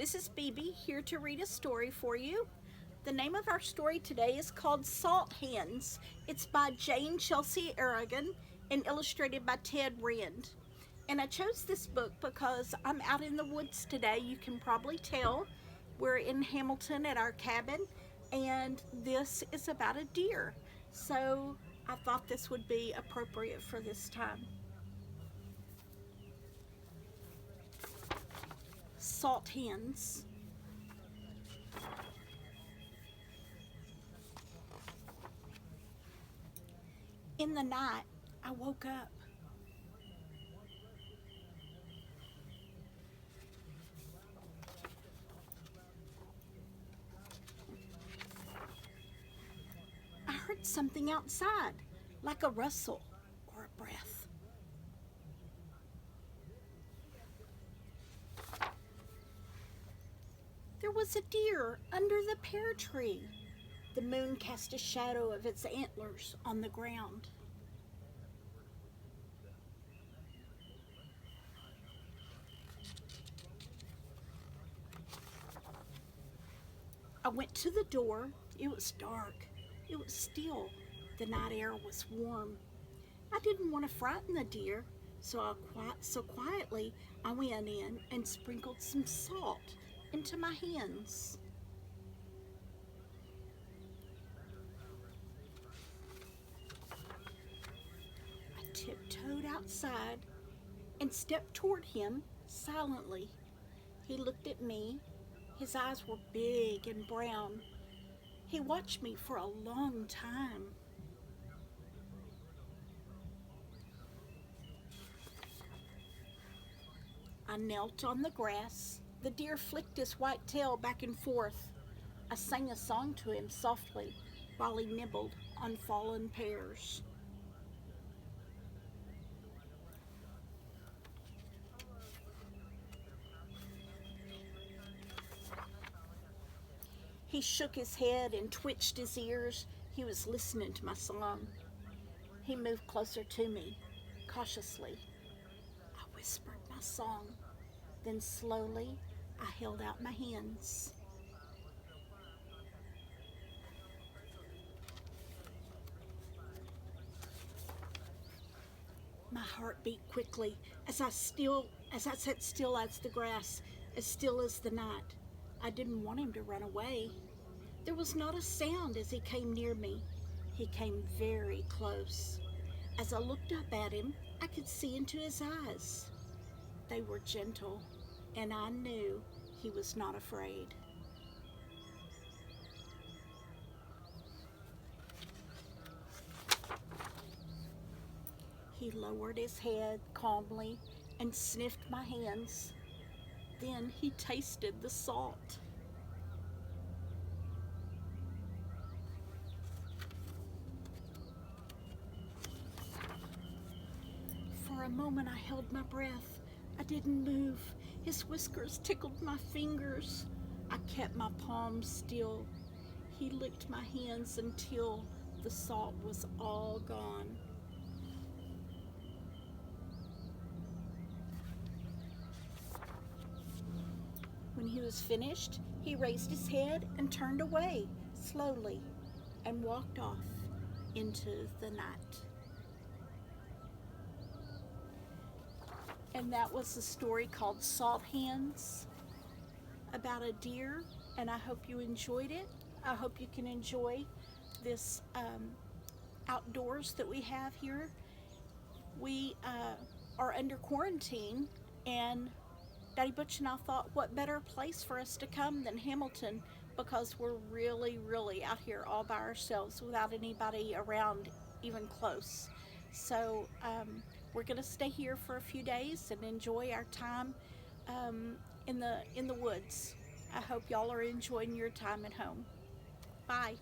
This is Phoebe here to read a story for you. The name of our story today is called Salt Hands. It's by Jane Chelsea Aragon and illustrated by Ted Rand. And I chose this book because I'm out in the woods today. You can probably tell we're in Hamilton at our cabin, and this is about a deer. So I thought this would be appropriate for this time. Salt Hands. In the night, I woke up. I heard something outside, like a rustle or a breath. There was a deer under the pear tree. The moon cast a shadow of its antlers on the ground. I went to the door. It was dark. It was still. The night air was warm. I didn't want to frighten the deer, so quietly I went in and sprinkled some salt into my hands. I tiptoed outside and stepped toward him silently. He looked at me. His eyes were big and brown. He watched me for a long time. I knelt on the grass. The deer flicked his white tail back and forth. I sang a song to him softly while he nibbled on fallen pears. He shook his head and twitched his ears. He was listening to my song. He moved closer to me, cautiously. I whispered my song. Then slowly, I held out my hands. My heart beat quickly as I sat still as the grass, as still as the night. I didn't want him to run away. There was not a sound as he came near me. He came very close. As I looked up at him, I could see into his eyes. They were gentle, and I knew he was not afraid. He lowered his head calmly and sniffed my hands. Then he tasted the salt. For a moment I held my breath. I didn't move. His whiskers tickled my fingers. I kept my palms still. He licked my hands until the salt was all gone. When he was finished, he raised his head and turned away slowly and walked off into the night. And that was the story called Salt Hands, about a deer, and I hope you enjoyed it. I hope you can enjoy this outdoors that we have here. We are under quarantine, and Daddy Butch and I thought, what better place for us to come than Hamilton, because we're really out here all by ourselves without anybody around even close. So we're gonna stay here for a few days and enjoy our time in the woods. I hope y'all are enjoying your time at home. Bye.